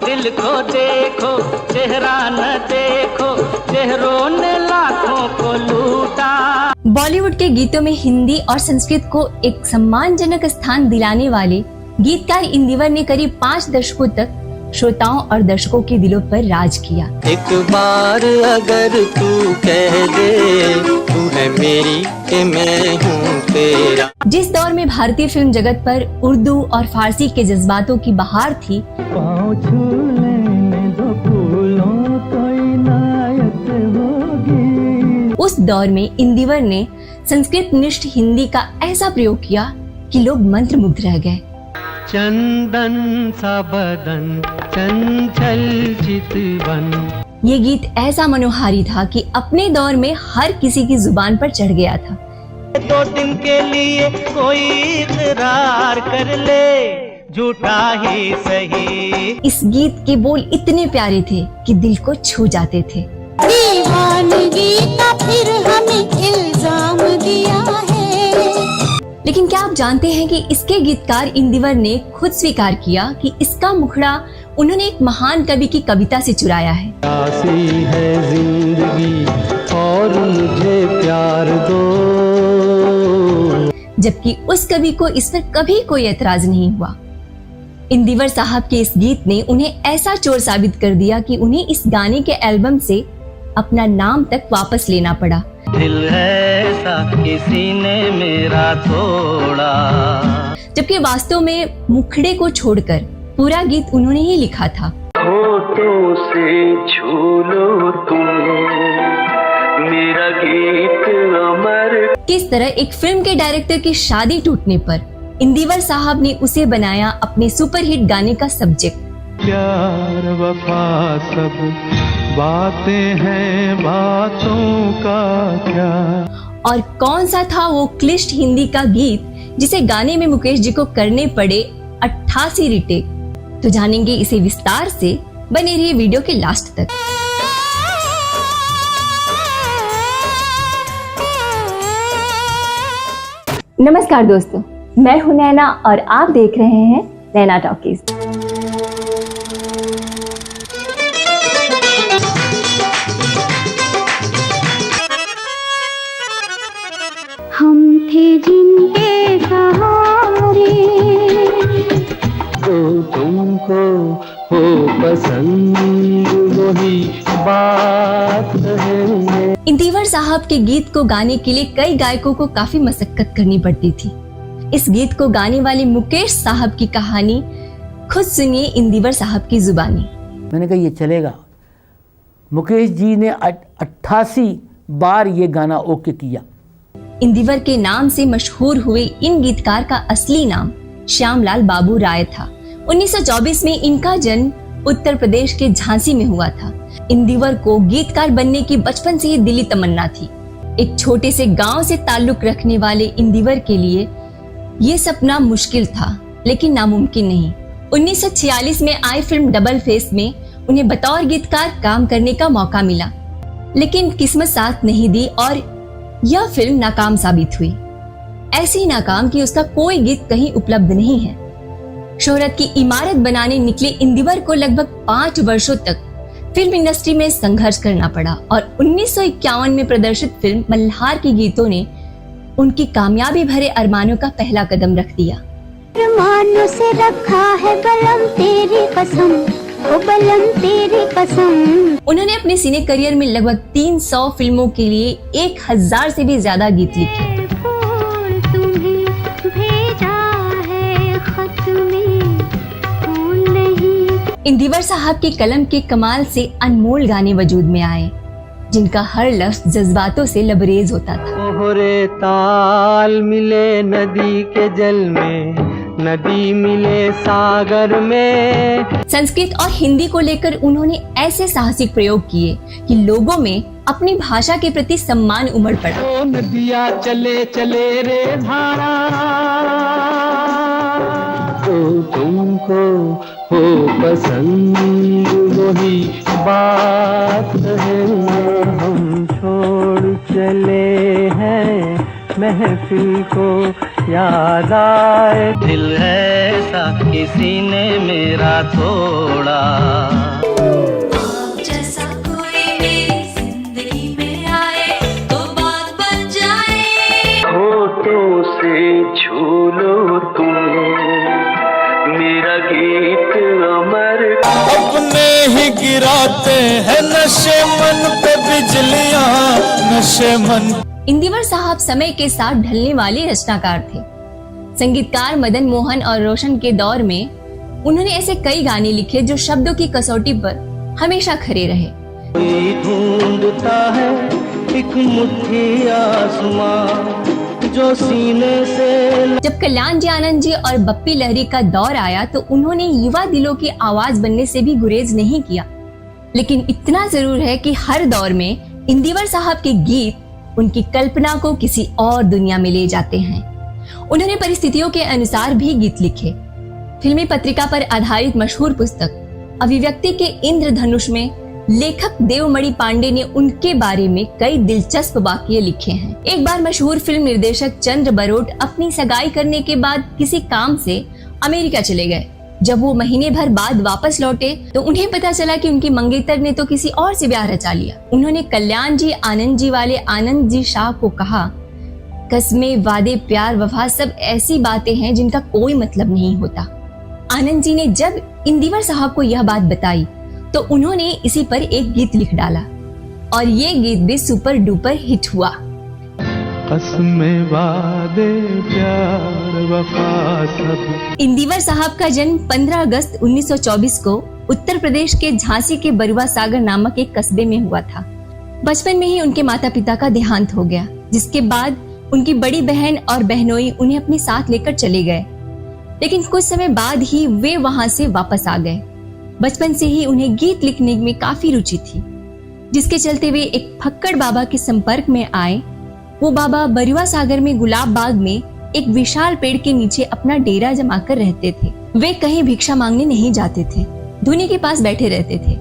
दिल को देखो, चेहरा न देखो, चेहरों ने लाखों को लूटा। बॉलीवुड के गीतों में हिंदी और संस्कृत को एक सम्मानजनक स्थान दिलाने वाले गीतकार इंदिवर ने करीब 5 दशकों तक श्रोताओं और दर्शकों के दिलों पर राज किया। एक बार अगर तू कह दे तू है मेरी कि मैं हूँ तेरा। जिस दौर में भारतीय फिल्म जगत पर उर्दू और फारसी के जज्बातों की बहार थी, पाँव छू लेने दो फूलों को इनायत होगी। उस दौर में इंदिवर ने संस्कृत निष्ठ हिंदी का ऐसा प्रयोग किया कि लोग मंत्रमुग्ध रह गए। चंदन सा बदन चंचल चितवन। ये गीत ऐसा मनोहारी था कि अपने दौर में हर किसी की जुबान पर चढ़ गया था। 2 दिन के लिए कोई इकरार कर ले, झूठा ही सही। इस गीत के बोल इतने प्यारे थे कि दिल को छू जाते थे। दीवानगी का फिर हमें इल्जाम दिया है। लेकिन क्या आप जानते हैं कि इसके गीतकार इंदिवर ने खुद स्वीकार किया कि इसका मुखड़ा उन्होंने एक महान कवि की कविता से चुराया है। प्यासी है जिंदगी और मुझे प्यार दो। जबकि उस कवि को इस पर कभी कोई ऐतराज नहीं हुआ। इंदिवर साहब के इस गीत ने उन्हें ऐसा चोर साबित कर दिया कि उन्हें इस गाने के एल्बम से अपना नाम तक वापस लेना पड़ा। दिल ऐसा किसी ने मेरा तोड़ा। जबकि वास्तव में मुखड़े को छोड़कर पूरा गीत उन्होंने ही लिखा था। होठों से छू लो तुम मेरा गीत अमर। किस तरह एक फिल्म के डायरेक्टर की शादी टूटने पर इंदिवर साहब ने उसे बनाया अपने सुपरहिट गाने का सब्जेक्ट। प्यार वफा सब बातें हैं, बातों का क्या। और कौन सा था वो क्लिष्ट हिंदी का गीत जिसे गाने में मुकेश जी को करने पड़े 88 रिटेक? तो जानेंगे इसे विस्तार से, बने रहिए वीडियो के लास्ट तक। नमस्कार दोस्तों, मैं हूं नैना और आप देख रहे हैं नैना टॉकीज। हम थे जिनके सहारे, तो तुमको हो पसंद वही बात है। इंदिवर साहब के गीत को गाने के लिए कई गायकों को काफी मशक्कत करनी पड़ती थी। इस गीत को गाने वाले मुकेश साहब की कहानी खुद सुनिए इंदिवर साहब की जुबानी। मैंने कहा ये चलेगा। मुकेश जी ने 88 बार ये गाना ओके किया। इंदिवर के नाम से मशहूर हुए इन गीतकार का असली नाम श्यामलाल बाबू राय था। 1924 में इनका जन्म उत्तर प्रदेश के झांसी में हुआ था। इंदिवर को गीतकार बनने की बचपन से ही दिली तमन्ना थी। एक छोटे से गांव से ताल्लुक रखने वाले इंदिवर के लिए ये सपना मुश्किल था, लेकिन नामुमकिन नहीं। 1946 में आई फिल्म डबल फेस में उन्हें बतौर गीतकार काम करने का मौका मिला, लेकिन किस्मत साथ नहीं दी और यह फिल्म नाकाम साबित हुई। ऐसी नाकाम कि उसका कोई गीत कहीं उपलब्ध नहीं है। शोहरत की इमारत बनाने निकले इंदिवर को लगभग 5 वर्षों तक फिल्म इंडस्ट्री में संघर्ष करना पड़ा और 1951 में प्रदर्शित फिल्म मल्हार के गीतों ने उनकी कामयाबी भरे अरमानों का पहला कदम रख दिया। अरमानों से रखा है बलम तेरी कसम, ओ बलम तेरी कसम। उन्होंने अपने सिने करियर में लगभग 300 फिल्मों के लिए 1000 से भी ज्यादा गीत लिखे। इंदिवर साहब के कलम के कमाल से अनमोल गाने वजूद में आए, जिनका हर लफ्ज जज्बातों से लबरेज होता था। ओहरे ताल मिले नदी के जल में, नदी मिले सागर में। संस्कृत और हिंदी को लेकर उन्होंने ऐसे साहसिक प्रयोग किए कि लोगों में अपनी भाषा के प्रति सम्मान उमड़ पड़ा। ओ नदिया चले चले रे धारा, तो तुमको हो पसंद वही बात है। हम छोड़ चले हैं महफिल को याद आए, दिल ऐसा किसी ने मेरा तोड़ा। अपने ही गिराते हैं नशे मन पे बिजलियां, नशे मन। इंदिवर साहब समय के साथ ढलने वाले रचनाकार थे। संगीतकार मदन मोहन और रोशन के दौर में उन्होंने ऐसे कई गाने लिखे जो शब्दों की कसौटी पर हमेशा खरे रहे। कोई ढूंढता है एक मुट्ठी आसमां जो सीने से। जब कल्याण जी आनंद जी और बप्पी लहरी का दौर आया तो उन्होंने युवा दिलों की आवाज बनने से भी गुरेज नहीं किया। लेकिन इतना जरूर है कि हर दौर में इंदिवर साहब के गीत उनकी कल्पना को किसी और दुनिया में ले जाते हैं। उन्होंने परिस्थितियों के अनुसार भी गीत लिखे। फिल्मी पत्रिका पर आधारित मशहूर पुस्तक अभिव्यक्ति के इंद्रधनुष में लेखक देवमणि पांडे ने उनके बारे में कई दिलचस्प वाकये लिखे हैं। एक बार मशहूर फिल्म निर्देशक चंद्र बरोट अपनी सगाई करने के बाद किसी काम से अमेरिका चले गए। जब वो महीने भर बाद वापस लौटे तो उन्हें पता चला कि उनकी मंगेतर ने तो किसी और से ब्याह रचा लिया। उन्होंने कल्याण जी आनंद जी वाले आनंद जी शाह को कहा, कस्में, वादे, प्यार, वफा सब ऐसी बातें हैं जिनका कोई मतलब नहीं होता। आनंद जी ने जब इंदिवर साहब को यह बात बताई तो उन्होंने इसी पर एक गीत लिख डाला और ये गीत भी सुपर डुपर हिट हुआ। कस्में, वादे, प्यार, वफा सब। इंदिवर साहब का जन्म 15 अगस्त 1924 को उत्तर प्रदेश के झांसी के बरुआ सागर नामक एक कस्बे में हुआ था। बचपन में ही उनके माता पिता का देहांत हो गया, जिसके बाद उनकी बड़ी बहन और बहनोई उन्हें अपने साथ लेकर चले गए। लेकिन कुछ समय बाद ही वे वहां से वापस आ गए। बचपन से ही उन्हें गीत लिखने में काफी रुचि थी, जिसके चलते वे एक फक्कड़ बाबा के संपर्क में आए। वो बाबा बरुआ सागर में गुलाब बाग में एक विशाल पेड़ के नीचे अपना डेरा जमाकर रहते थे। वे कहीं भिक्षा मांगने नहीं जाते थे, धुनी के पास बैठे रहते थे।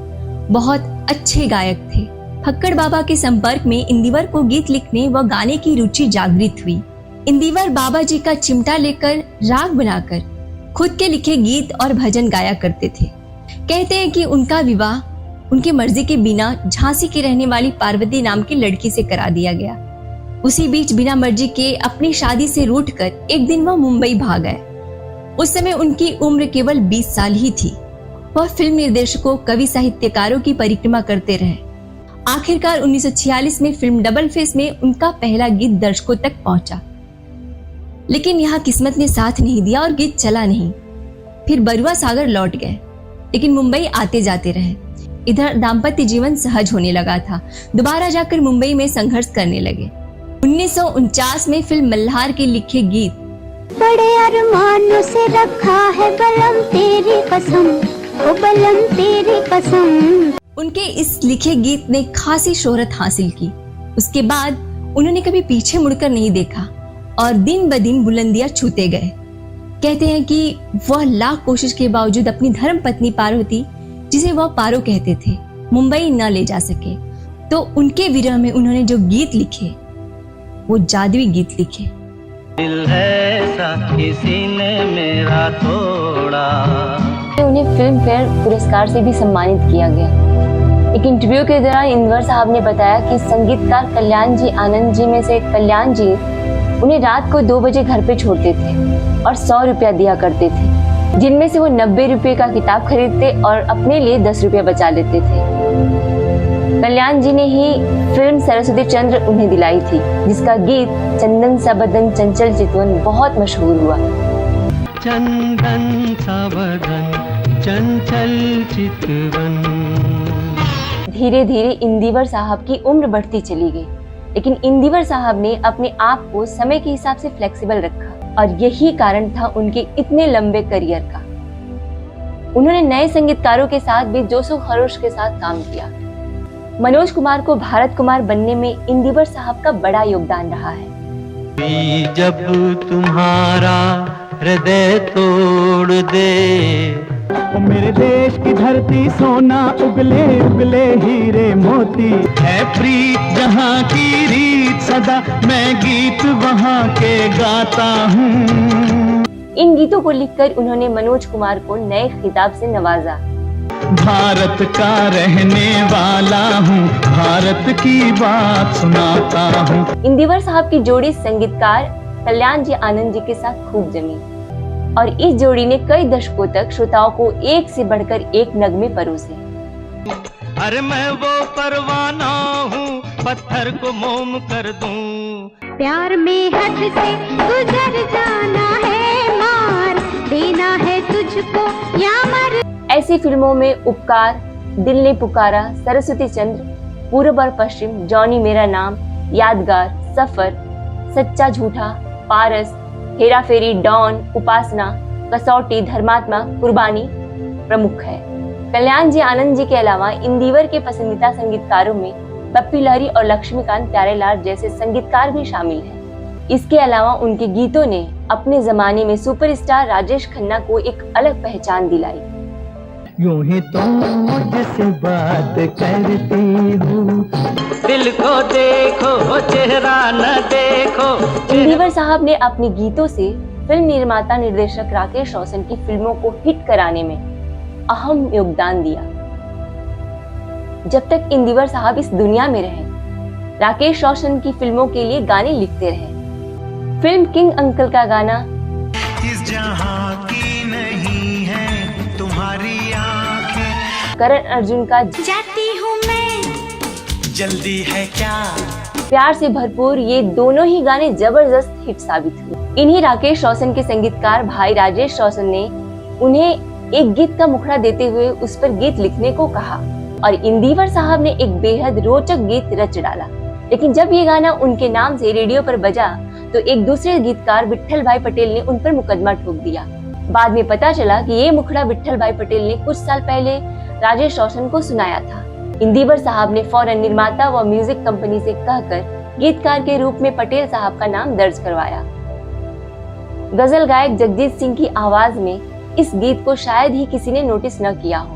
बहुत अच्छे गायक थे। फक्कड़ बाबा के संपर्क में इंदिवर को गीत लिखने व गाने की रुचि जागृत हुई। इंदिवर बाबा जी का चिमटा लेकर राग बनाकर खुद के लिखे गीत और भजन गाया करते थे। कहते हैं कि उनका विवाह उनकी मर्जी के बिना झांसी की रहने वाली पार्वती नाम की लड़की से करा दिया गया। उसी बीच बिना मर्जी के अपनी शादी से रूठकर एक दिन वह मुंबई भाग गए। उस समय उनकी उम्र केवल 20 साल ही थी। वह फिल्म निर्देशकों, कवि, साहित्यकारों की परिक्रमा करते रहे। आखिरकार 1946 में फिल्म डबल फेस में उनका पहला गीत दर्शकों तक पहुंचा। लेकिन यहाँ किस्मत ने साथ नहीं दिया और गीत चला नहीं। फिर बरुआ सागर लौट गए, लेकिन मुंबई आते जाते रहे। इधर दाम्पत्य जीवन सहज होने लगा था। दोबारा जाकर मुंबई में संघर्ष करने लगे। 1949 में फिल्म मल्हार के लिखे गीत बड़े अरमानों से रखा है बलम तेरी कसम, ओ बलम तेरी कसम। उनके इस लिखे गीत ने खासी शोहरत हासिल की। उसके बाद उन्होंने कभी पीछे मुड़कर नहीं देखा और दिन ब दिन बुलंदियां छूते गए। कहते हैं कि वह लाख कोशिश के बावजूद अपनी धर्म पत्नी पार्वती, जिसे वह पारो कहते थे, मुंबई न ले जा सके। तो उनके विरह में उन्होंने जो गीत लिखे वो जादुई गीत लिखे। दिल ऐसा किसी ने मेरा तोड़ा। उन्हें फिल्म फेयर पुरस्कार से भी सम्मानित किया गया। एक इंटरव्यू के दौरान इंदिवर साहब ने बताया कि संगीतकार कल्याण जी आनंद जी में से कल्याण जी उन्हें रात को 2 बजे घर पे छोड़ते थे और 100 रुपया दिया करते थे, जिनमें से वो 90 रुपये का किताब खरीदते और अपने लिए 10 रुपया बचा लेते थे। कल्याण जी ने ही फिल्म सरस्वती चंद्र उन्हें दिलाई थी, जिसका गीत चंदन सा बदन चंचल चितवन बहुत मशहूर हुआ। चंदन सा बदन चंचल चितवन। धीरे धीरे इंदिवर साहब की उम्र बढ़ती चली गई, लेकिन इंदिवर साहब ने अपने आप को समय के हिसाब से फ्लेक्सिबल रखा और यही कारण था उनके इतने लंबे करियर का। उन्होंने नए संगीतकारों के साथ भी जोशो खरोश के साथ काम किया। मनोज कुमार को भारत कुमार बनने में इंदिवर साहब का बड़ा योगदान रहा है। जब तुम्हारा हृदय तोड़ दे, मेरे देश की धरती सोना उगले उगले हीरे मोती है, प्रीत जहाँ की रीत सदा मैं गीत वहाँ के गाता हूँ। इन गीतों को लिखकर उन्होंने मनोज कुमार को नए खिताब से नवाजा। भारत का रहने वाला हूँ, भारत की बात सुनाता हूँ। इंदिवर साहब की जोड़ी संगीतकार कल्याण जी आनंद जी के साथ खूब जमी और इस जोड़ी ने कई दशकों तक श्रोताओं को एक से बढ़कर एक नगमे परोसे। अरे मैं वो परवाना हूँ, पत्थर को मोम कर दूं। प्यार में हद से गुजर जाना है, मार देना है तुझको या मर। ऐसी फिल्मों में उपकार, दिल ने पुकारा, सरस्वती चंद्र, पूर्व और पश्चिम, जॉनी मेरा नाम, यादगार, सफर, सच्चा झूठा, पारस, हेरा फेरी, डॉन, उपासना, कसौटी, धर्मात्मा, कुर्बानी प्रमुख है। कल्याण जी आनंद जी के अलावा इंदिवर के पसंदीदा संगीतकारों में पप्पी लहरी और लक्ष्मीकांत प्यारेलाल जैसे संगीतकार भी शामिल हैं। इसके अलावा उनके गीतों ने अपने जमाने में सुपरस्टार राजेश खन्ना को एक अलग पहचान दिलाई। यूं ही तुम मुझसे बात करती हो, दिल को देखो चेहरा न देखो। इंदिवर साहब ने अपने गीतों से फिल्म निर्माता निर्देशक राकेश रोशन की फिल्मों को हिट कराने में अहम योगदान दिया। जब तक इंदिवर साहब इस दुनिया में रहे, राकेश रोशन की फिल्मों के लिए गाने लिखते रहे। फिल्म किंग अंकल का गाना इस जहां की नहीं है तुम्हारी आंखें, करण अर्जुन का जाती हूँ मैं, जल्दी है क्या, प्यार से भरपूर, ये दोनों ही गाने जबरदस्त हिट साबित हुए। इन्हीं राकेश रोशन के संगीतकार भाई राजेश रोशन ने उन्हें एक गीत का मुखड़ा देते हुए उस पर गीत लिखने को कहा और इंदिवर साहब ने एक बेहद रोचक गीत रच डाला। लेकिन जब ये गाना उनके नाम से रेडियो पर बजा तो एक दूसरे गीतकार विट्ठल भाई पटेल ने उन पर मुकदमा ठोक दिया। बाद में पता चला कि ये मुखड़ा विट्ठल भाई पटेल ने कुछ साल पहले राजेश रोशन को सुनाया था। इंदिवर साहब ने फौरन निर्माता व म्यूजिक कंपनी से कहकर गीतकार के रूप में पटेल साहब का नाम दर्ज करवाया। गजल गायक जगजीत सिंह की आवाज में इस गीत को शायद ही किसी ने नोटिस न किया हो।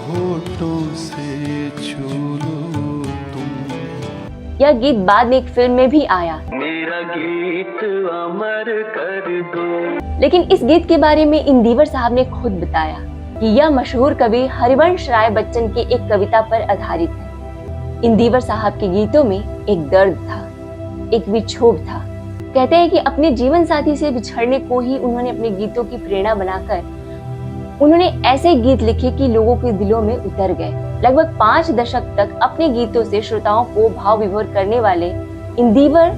होठों से छू लो तुम। यह गीत बाद में एक फिल्म में भी आया। मेरा गीत अमर कर दो। लेकिन इस गीत के बारे में इंदिवर साहब ने खुद बताया कि यह मशहूर कवि हरिवंश राय बच्चन की एक कविता पर आधारित है। इंदिवर साहब के गीतों में एक दर्द था, एक विक्षोभ था। कहते हैं कि अपने जीवन साथी से बिछड़ने को ही उन्होंने अपने गीतों की प्रेरणा बनाकर उन्होंने ऐसे गीत लिखे कि लोगों के दिलों में उतर गए। लगभग 5 दशक तक अपने गीतों से श्रोताओं को भाव विभोर करने वाले इंदिवर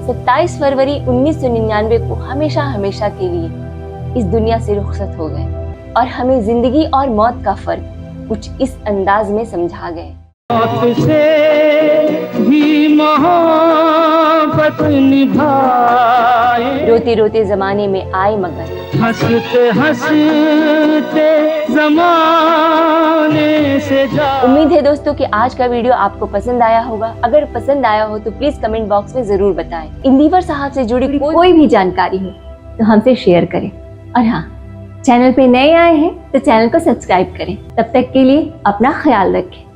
27 फरवरी 1999 को हमेशा हमेशा के लिए इस दुनिया से रुखसत हो गए और हमें जिंदगी और मौत का फर्क कुछ इस अंदाज में समझा गए। मौत से भी मोहब्बत निभाए, रोते रोते जमाने में आए मगर हंसते हंसते जमाने से जा। उम्मीद है दोस्तों कि आज का वीडियो आपको पसंद आया होगा। अगर पसंद आया हो तो प्लीज कमेंट बॉक्स में जरूर बताएं। इंदिवर साहब से जुड़ी कोई भी जानकारी हो तो हमसे शेयर करें और हाँ, चैनल पे नए आए हैं तो चैनल को सब्सक्राइब करें। तब तक के लिए अपना ख्याल रखें।